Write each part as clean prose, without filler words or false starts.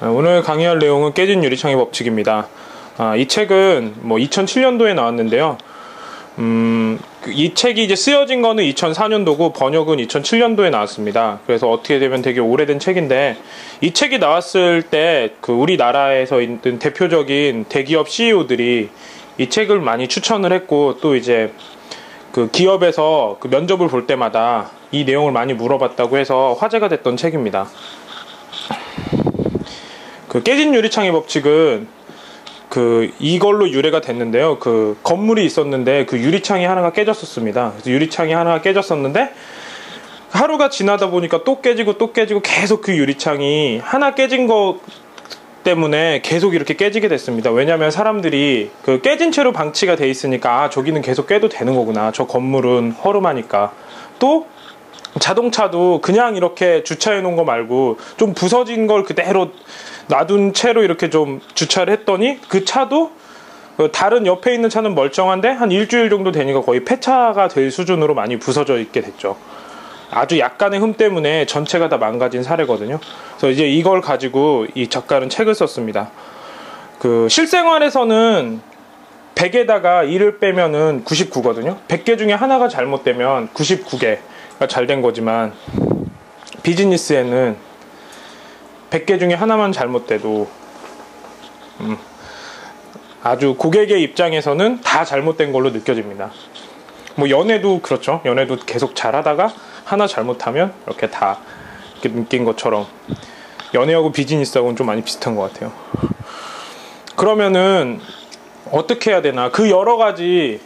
오늘 강의할 내용은 깨진 유리창의 법칙입니다. 이 책은 2007년도에 나왔는데요. 이 책이 이제 쓰여진 거는 2004년도고 번역은 2007년도에 나왔습니다. 그래서 어떻게 되면 되게 오래된 책인데, 이 책이 나왔을 때 우리나라에서 있는 대표적인 대기업 CEO들이 이 책을 많이 추천을 했고, 또 이제 그 기업에서 그 면접을 볼 때마다 이 내용을 많이 물어봤다고 해서 화제가 됐던 책입니다. 그 깨진 유리창의 법칙은 이걸로 유래가 됐는데요. 그 건물이 있었는데 그 유리창이 하나가 깨졌었습니다. 그래서 유리창이 하나가 깨졌었는데 하루가 지나다 보니까 또 깨지고 또 깨지고 계속 그 유리창이 하나 깨진 거 때문에 계속 이렇게 깨지게 됐습니다. 왜냐하면 사람들이 그 깨진 채로 방치가 돼 있으니까 저기는 계속 깨도 되는 거구나. 저 건물은 허름하니까. 또 자동차도 그냥 이렇게 주차해 놓은 거 말고 좀 부서진 걸 그대로 놔둔 채로 이렇게 좀 주차를 했더니 그 차도 다른 옆에 있는 차는 멀쩡한데 한 일주일 정도 되니까 거의 폐차가 될 수준으로 많이 부서져 있게 됐죠. 아주 약간의 흠 때문에 전체가 다 망가진 사례거든요. 그래서 이제 이걸 가지고 이 작가는 책을 썼습니다. 그 실생활에서는 100에다가 1을 빼면은 99거든요. 100개 중에 하나가 잘못되면 99개가 잘 된 거지만, 비즈니스에는 100개 중에 하나만 잘못돼도 아주 고객의 입장에서는 다 잘못된 걸로 느껴집니다. 연애도 그렇죠. 연애도 계속 잘하다가 하나 잘못하면 이렇게 다 이렇게 느낀 것처럼 연애하고 비즈니스하고는 좀 많이 비슷한 것 같아요. 그러면은 어떻게 해야 되나? 그 여러 가지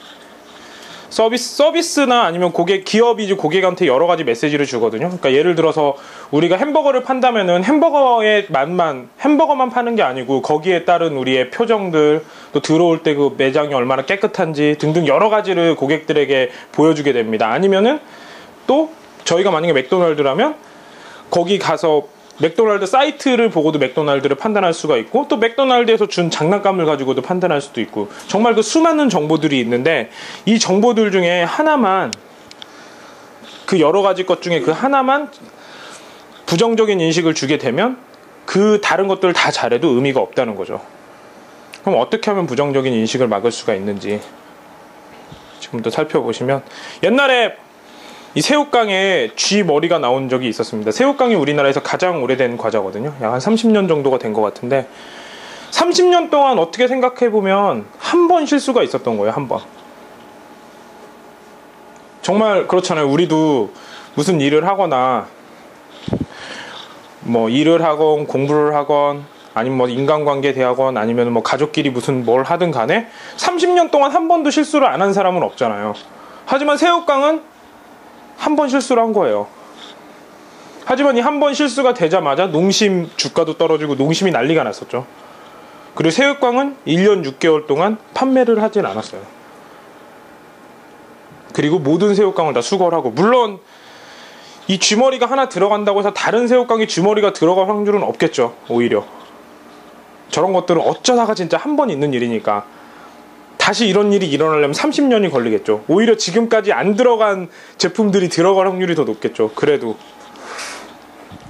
서비스나 아니면 기업이 고객한테 여러 가지 메시지를 주거든요. 그러니까 예를 들어서 우리가 햄버거를 판다면은 햄버거만 파는 게 아니고 거기에 따른 우리의 표정들, 또 들어올 때 그 매장이 얼마나 깨끗한지 등등 여러 가지를 고객들에게 보여주게 됩니다. 아니면은 또 저희가 만약에 맥도날드라면 거기 가서 맥도날드 사이트를 보고도 맥도날드를 판단할 수가 있고, 또 맥도날드에서 준 장난감을 가지고도 판단할 수도 있고, 정말 그 수많은 정보들이 있는데, 이 정보들 중에 하나만, 그 여러 가지 것 중에 그 하나만 부정적인 인식을 주게 되면 그 다른 것들을 다 잘해도 의미가 없다는 거죠. 그럼 어떻게 하면 부정적인 인식을 막을 수가 있는지 지금부터 살펴보시면, 옛날에 이 새우깡에 쥐 머리가 나온 적이 있었습니다. 새우깡이 우리나라에서 가장 오래된 과자거든요. 약 한 30년 정도가 된 것 같은데, 30년 동안 어떻게 생각해보면 한 번 실수가 있었던 거예요. 한 번. 정말 그렇잖아요. 우리도 무슨 일을 하거나 일을 하건 공부를 하건 아니면 인간관계 대하건 아니면 가족끼리 무슨 뭘 하든 간에 30년 동안 한 번도 실수를 안 한 사람은 없잖아요. 하지만 새우깡은 한 번 실수를 한 거예요. 하지만 이 한 번 실수가 되자마자 농심 주가도 떨어지고 농심이 난리가 났었죠. 그리고 새우깡은 1년 6개월 동안 판매를 하진 않았어요. 그리고 모든 새우깡을 다 수거를 하고, 물론 이 쥐머리가 하나 들어간다고 해서 다른 새우깡에 쥐머리가 들어갈 확률은 없겠죠. 오히려 저런 것들은 어쩌다가 진짜 한 번 있는 일이니까 다시 이런 일이 일어나려면 30년이 걸리겠죠. 오히려 지금까지 안 들어간 제품들이 들어갈 확률이 더 높겠죠. 그래도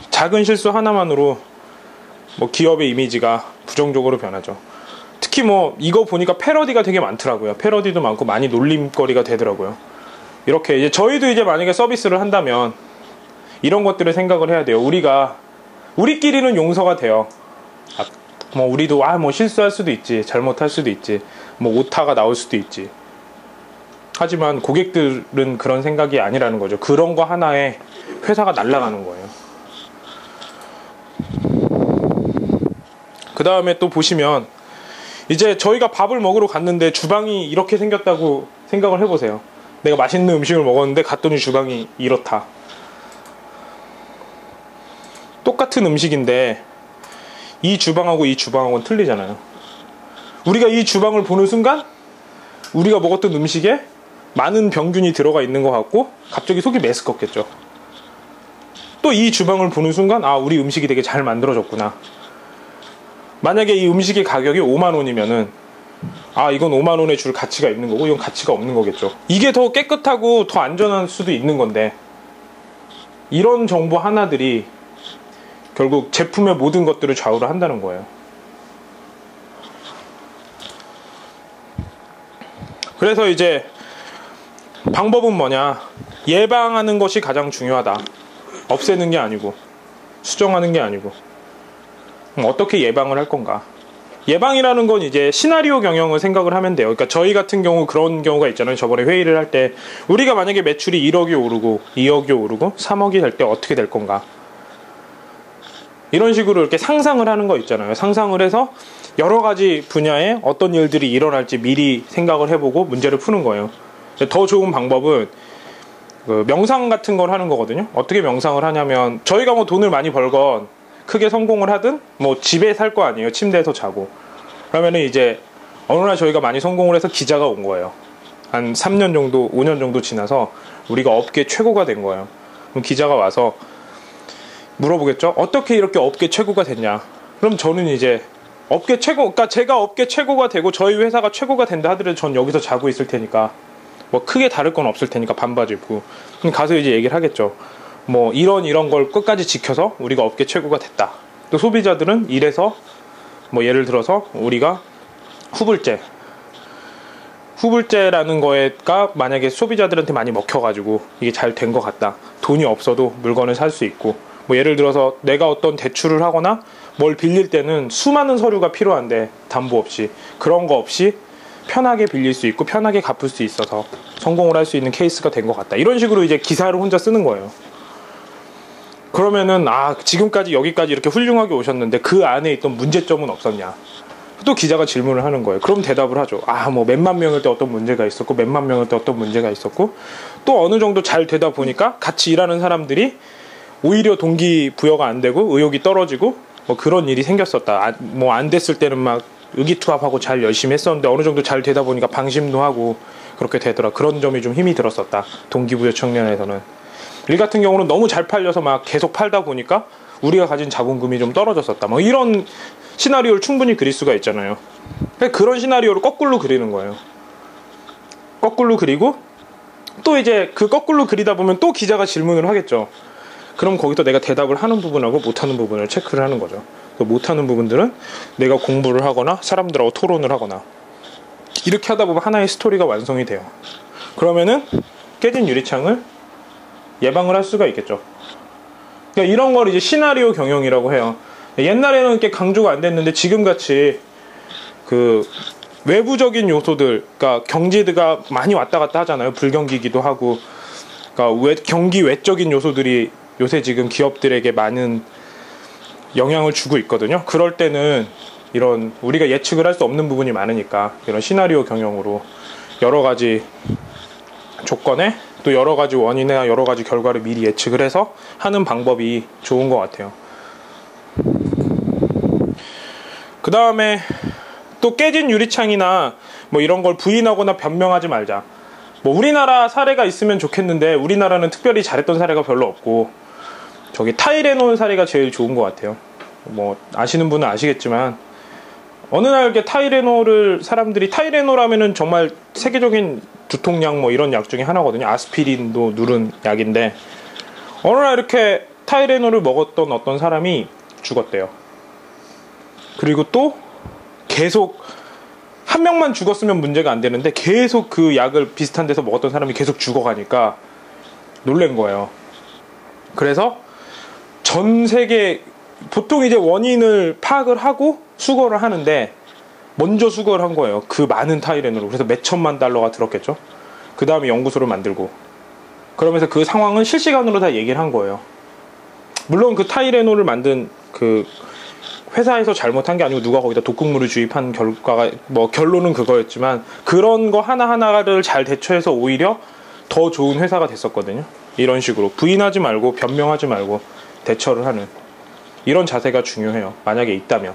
작은 실수 하나만으로 기업의 이미지가 부정적으로 변하죠. 특히 이거 보니까 패러디가 되게 많더라고요. 패러디도 많고 많이 놀림거리가 되더라고요. 이렇게 이제 저희도 이제 만약에 서비스를 한다면 이런 것들을 생각을 해야 돼요. 우리끼리는 용서가 돼요. 우리도 실수할 수도 있지, 잘못할 수도 있지, 오타가 나올 수도 있지. 하지만 고객들은 그런 생각이 아니라는 거죠. 그런 거 하나에 회사가 날아가는 거예요. 그 다음에 또 보시면, 이제 저희가 밥을 먹으러 갔는데 주방이 이렇게 생겼다고 생각을 해보세요. 내가 맛있는 음식을 먹었는데 갔더니 주방이 이렇다. 똑같은 음식인데 이 주방하고 이 주방하고는 틀리잖아요. 우리가 이 주방을 보는 순간 우리가 먹었던 음식에 많은 병균이 들어가 있는 것 같고 갑자기 속이 메스껍겠죠. 또 이 주방을 보는 순간 우리 음식이 되게 잘 만들어졌구나. 만약에 이 음식의 가격이 5만원이면은 이건 5만원에 줄 가치가 있는 거고 이건 가치가 없는 거겠죠. 이게 더 깨끗하고 더 안전할 수도 있는 건데, 이런 정보 하나들이 결국 제품의 모든 것들을 좌우를 한다는 거예요. 그래서 이제 방법은 뭐냐, 예방하는 것이 가장 중요하다. 없애는 게 아니고 수정하는 게 아니고 어떻게 예방을 할 건가. 예방이라는 건 이제 시나리오 경영을 생각을 하면 돼요. 그러니까 저희 같은 경우 그런 경우가 있잖아요. 저번에 회의를 할 때 우리가 만약에 매출이 1억이 오르고 2억이 오르고 3억이 될 때 어떻게 될 건가, 이런 식으로 이렇게 상상을 하는 거 있잖아요. 상상을 해서 여러 가지 분야에 어떤 일들이 일어날지 미리 생각을 해보고 문제를 푸는 거예요. 더 좋은 방법은 그 명상 같은 걸 하는 거거든요. 어떻게 명상을 하냐면, 저희가 뭐 돈을 많이 벌건 크게 성공을 하든 뭐 집에 살 거 아니에요. 침대에서 자고. 그러면은 이제 어느 날 저희가 많이 성공을 해서 기자가 온 거예요. 한 3년 정도 5년 정도 지나서 우리가 업계 최고가 된 거예요. 그럼 기자가 와서 물어보겠죠. 어떻게 이렇게 업계 최고가 됐냐. 그럼 저는 이제 업계 최고, 그러니까 제가 업계 최고가 되고 저희 회사가 최고가 된다 하더라도 전 여기서 자고 있을 테니까 뭐 크게 다를 건 없을 테니까 반바지 입고. 그럼 가서 이제 얘기를 하겠죠. 뭐 이런 걸 끝까지 지켜서 우리가 업계 최고가 됐다. 또 소비자들은 이래서 뭐 예를 들어서 우리가 후불제라는 거가 만약에 소비자들한테 많이 먹혀가지고 이게 잘 된 것 같다. 돈이 없어도 물건을 살 수 있고, 뭐 예를 들어서 내가 어떤 대출을 하거나 뭘 빌릴 때는 수많은 서류가 필요한데 담보 없이, 그런 거 없이 편하게 빌릴 수 있고 편하게 갚을 수 있어서 성공을 할 수 있는 케이스가 된 것 같다. 이런 식으로 이제 기사를 혼자 쓰는 거예요. 그러면은 지금까지 여기까지 이렇게 훌륭하게 오셨는데 그 안에 있던 문제점은 없었냐. 또 기자가 질문을 하는 거예요. 그럼 대답을 하죠. 뭐 몇만 명일 때 어떤 문제가 있었고 몇만 명일 때 어떤 문제가 있었고, 또 어느 정도 잘 되다 보니까 같이 일하는 사람들이 오히려 동기부여가 안 되고 의욕이 떨어지고 뭐 그런 일이 생겼었다. 뭐 안 됐을 때는 막 의기투합하고 잘 열심히 했었는데 어느 정도 잘 되다 보니까 방심도 하고 그렇게 되더라. 그런 점이 좀 힘이 들었었다. 동기부여 측면에서는. 일 같은 경우는 너무 잘 팔려서 막 계속 팔다 보니까 우리가 가진 자본금이 좀 떨어졌었다. 뭐 이런 시나리오를 충분히 그릴 수가 있잖아요. 그런 시나리오를 거꾸로 그리는 거예요. 거꾸로 그리고 또 이제 그 거꾸로 그리다 보면 또 기자가 질문을 하겠죠. 그럼 거기서 내가 대답을 하는 부분하고 못하는 부분을 체크를 하는 거죠. 못하는 부분들은 내가 공부를 하거나 사람들하고 토론을 하거나 이렇게 하다 보면 하나의 스토리가 완성이 돼요. 그러면은 깨진 유리창을 예방을 할 수가 있겠죠. 그러니까 이런 걸 이제 시나리오 경영이라고 해요. 옛날에는 이렇게 강조가 안 됐는데 지금같이 그 외부적인 요소들, 그러니까 경기가 많이 왔다 갔다 하잖아요. 불경기기도 하고. 그러니까 경기 외적인 요소들이 요새 지금 기업들에게 많은 영향을 주고 있거든요. 그럴 때는 이런 우리가 예측을 할 수 없는 부분이 많으니까 이런 시나리오 경영으로 여러 가지 조건에 또 여러 가지 원인이나 여러 가지 결과를 미리 예측을 해서 하는 방법이 좋은 것 같아요. 그 다음에 또 깨진 유리창이나 뭐 이런 걸 부인하거나 변명하지 말자. 뭐 우리나라 사례가 있으면 좋겠는데 우리나라는 특별히 잘했던 사례가 별로 없고, 저기 타이레놀 사례가 제일 좋은 것 같아요. 뭐 아시는 분은 아시겠지만 어느 날 이렇게 사람들이 타이레놀 하면은 정말 세계적인 두통약 뭐 이런 약 중에 하나거든요. 아스피린도 누른 약인데 어느 날 이렇게 타이레놀을 먹었던 어떤 사람이 죽었대요. 그리고 또 계속 한 명만 죽었으면 문제가 안 되는데 계속 그 약을 비슷한 데서 먹었던 사람이 계속 죽어가니까 놀란 거예요. 그래서 전 세계 보통 이제 원인을 파악을 하고 수거를 하는데 먼저 수거를 한 거예요. 그 많은 타이레놀을. 그래서 몇 천만 달러가 들었겠죠. 그 다음에 연구소를 만들고 그러면서 그 상황은 실시간으로 다 얘기를 한 거예요. 물론 그 타이레놀을 만든 그 회사에서 잘못한 게 아니고 누가 거기다 독극물을 주입한 결과가 뭐 결론은 그거였지만 그런 거 하나하나를 잘 대처해서 오히려 더 좋은 회사가 됐었거든요. 이런 식으로 부인하지 말고 변명하지 말고 대처를 하는 이런 자세가 중요해요. 만약에 있다면.